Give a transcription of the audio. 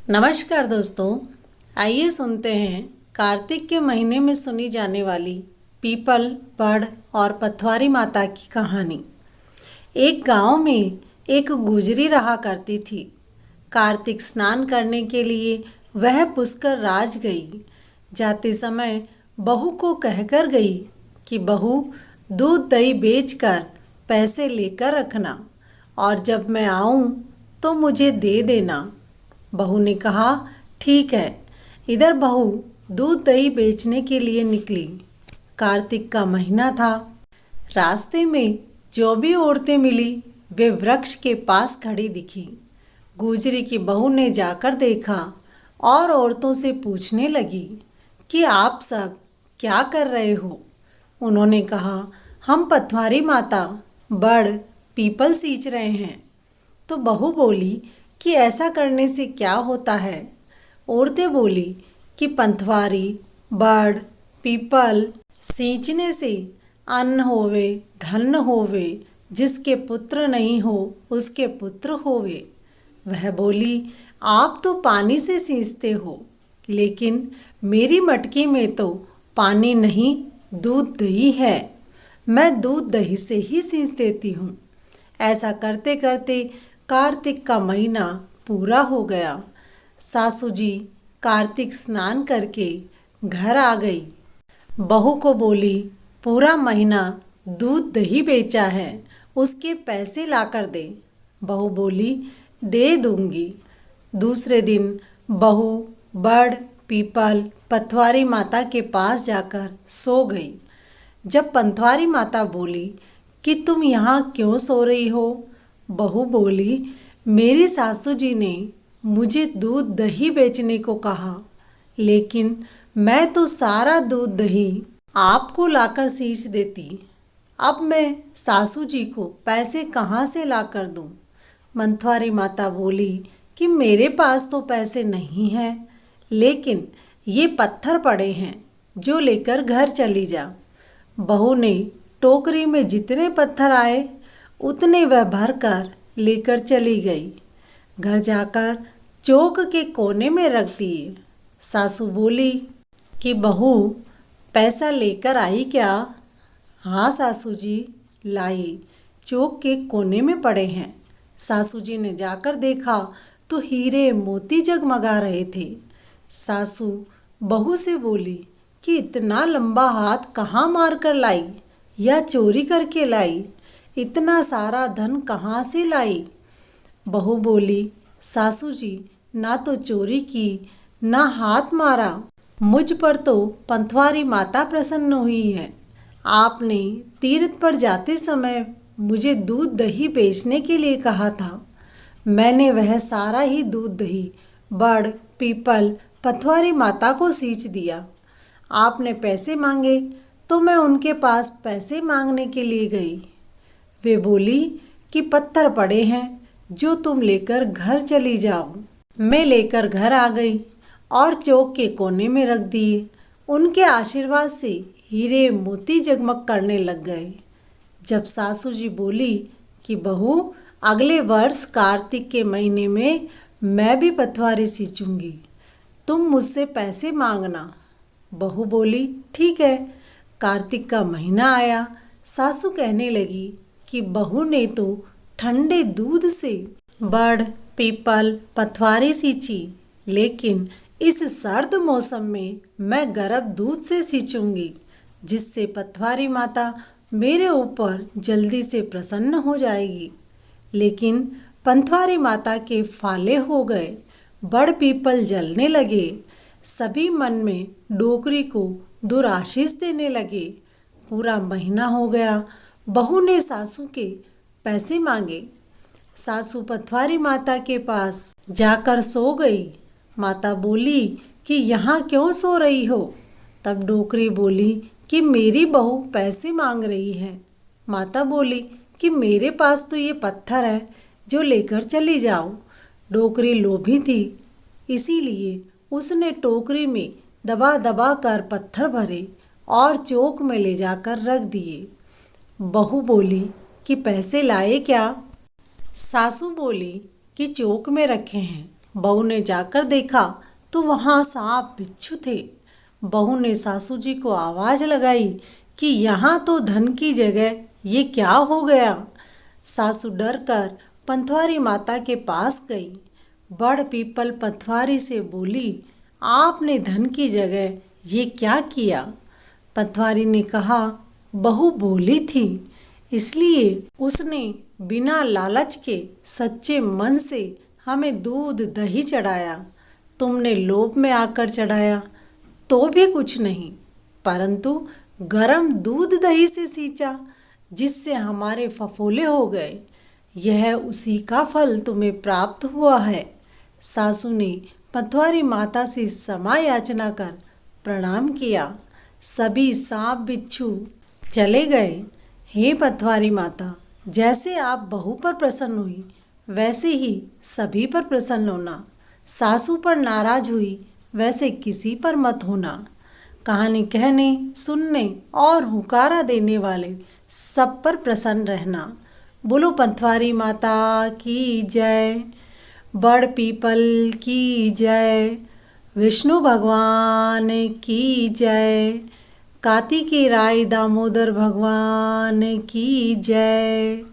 नमस्कार दोस्तों, आइए सुनते हैं कार्तिक के महीने में सुनी जाने वाली पीपल, बड़ और पथवारी माता की कहानी। एक गांव में एक गुजरी रहा करती थी। कार्तिक स्नान करने के लिए वह पुष्कर राज गई। जाते समय बहू को कहकर गई कि बहू, दूध दही बेचकर पैसे लेकर रखना और जब मैं आऊं तो मुझे दे देना। बहू ने कहा, ठीक है। इधर बहू दूध दही बेचने के लिए निकली। कार्तिक का महीना था। रास्ते में जो भी औरतें मिली वे वृक्ष के पास खड़ी दिखी। गुजरी की बहू ने जाकर देखा और औरतों से पूछने लगी कि आप सब क्या कर रहे हो। उन्होंने कहा, हम पथवारी माता बड़ पीपल सींच रहे हैं। तो बहू बोली कि ऐसा करने से क्या होता है। औरतें बोली कि पथवारी बड़ पीपल सींचने से अन्न होवे, धन होवे, जिसके पुत्र नहीं हो उसके पुत्र होवे। वह बोली, आप तो पानी से सींचते हो, लेकिन मेरी मटकी में तो पानी नहीं, दूध दही है। मैं दूध दही से ही सींच देती हूँ। ऐसा करते करते कार्तिक का महीना पूरा हो गया। सासू जी कार्तिक स्नान करके घर आ गई। बहू को बोली, पूरा महीना दूध दही बेचा है, उसके पैसे लाकर दे। बहू बोली, दे दूंगी। दूसरे दिन बहू बड़ पीपल पथवारी माता के पास जाकर सो गई। जब पथवारी माता बोली कि तुम यहाँ क्यों सो रही हो। बहू बोली, मेरी सासू जी ने मुझे दूध दही बेचने को कहा, लेकिन मैं तो सारा दूध दही आपको लाकर सींच देती। अब मैं सासू जी को पैसे कहाँ से लाकर दूँ। पथवारी माता बोली कि मेरे पास तो पैसे नहीं हैं, लेकिन ये पत्थर पड़े हैं, जो लेकर घर चली जा। बहू ने टोकरी में जितने पत्थर आए उतने वह भरकर लेकर चली गई। घर जाकर चौक के कोने में रख दिए। सासू बोली कि बहू, पैसा लेकर आई क्या। हाँ सासू जी, लाई, चौक के कोने में पड़े हैं। सासू जी ने जाकर देखा तो हीरे मोती जगमगा रहे थे। सासू बहू से बोली कि इतना लंबा हाथ कहाँ मार कर लाई, या चोरी करके लाई। इतना सारा धन कहाँ से लाई। बहू बोली, सासू जी, ना तो चोरी की ना हाथ मारा, मुझ पर तो पथवारी माता प्रसन्न हुई है। आपने तीर्थ पर जाते समय मुझे दूध दही बेचने के लिए कहा था। मैंने वह सारा ही दूध दही बड़ पीपल पथवारी माता को सींच दिया। आपने पैसे मांगे तो मैं उनके पास पैसे मांगने के लिए गई। वे बोली कि पत्थर पड़े हैं, जो तुम लेकर घर चली जाओ। मैं लेकर घर आ गई और चौक के कोने में रख दिए। उनके आशीर्वाद से हीरे मोती जगमग करने लग गए। जब सासू जी बोली कि बहू, अगले वर्ष कार्तिक के महीने में मैं भी पथवारी सींचूंगी, तुम मुझसे पैसे मांगना। बहू बोली, ठीक है। कार्तिक का महीना आया। सासू कहने लगी कि बहू ने तो ठंडे दूध से बड़ पीपल पथवारी सींची, लेकिन इस सर्द मौसम में मैं गर्म दूध से सींचूंगी, जिससे पथवारी माता मेरे ऊपर जल्दी से प्रसन्न हो जाएगी। लेकिन पथवारी माता के फाले हो गए। बड़ पीपल जलने लगे। सभी मन में डोकरी को दुराशीष देने लगे। पूरा महीना हो गया। बहू ने सासू के पैसे मांगे। सासू पथवारी माता के पास जाकर सो गई। माता बोली कि यहाँ क्यों सो रही हो। तब डोकरी बोली कि मेरी बहू पैसे मांग रही है। माता बोली कि मेरे पास तो ये पत्थर है, जो लेकर चली जाओ। डोकरी लोभी थी, इसीलिए उसने टोकरी में दबा दबा कर पत्थर भरे और चौक में ले जाकर रख दिए। बहू बोली कि पैसे लाए क्या। सासू बोली कि चौक में रखे हैं, बहू ने जाकर देखा तो वहाँ सांप बिच्छू थे। बहू ने सासू जी को आवाज़ लगाई कि यहाँ तो धन की जगह ये क्या हो गया। सासू डर कर पंथवारी माता के पास गई। बड़ पीपल पंथवारी से बोली, आपने धन की जगह ये क्या किया। पंथवारी ने कहा, बहू बोली थी इसलिए उसने बिना लालच के सच्चे मन से हमें दूध दही चढ़ाया। तुमने लोभ में आकर चढ़ाया तो भी कुछ नहीं, परंतु गरम दूध दही से सींचा जिससे हमारे फफोले हो गए। यह उसी का फल तुम्हें प्राप्त हुआ है। सासू ने पंथवारी माता से क्षमा याचना कर प्रणाम किया। सभी सांप बिच्छू चले गए। हे पंथवारी माता, जैसे आप बहू पर प्रसन्न हुई वैसे ही सभी पर प्रसन्न होना। सासू पर नाराज हुई वैसे किसी पर मत होना। कहानी कहने, सुनने और हुकारा देने वाले सब पर प्रसन्न रहना। बोलो पंथवारी माता की जय, बड़ पीपल की जय, विष्णु भगवान की जय, कार्तिकेय राय दामोदर भगवान की जय।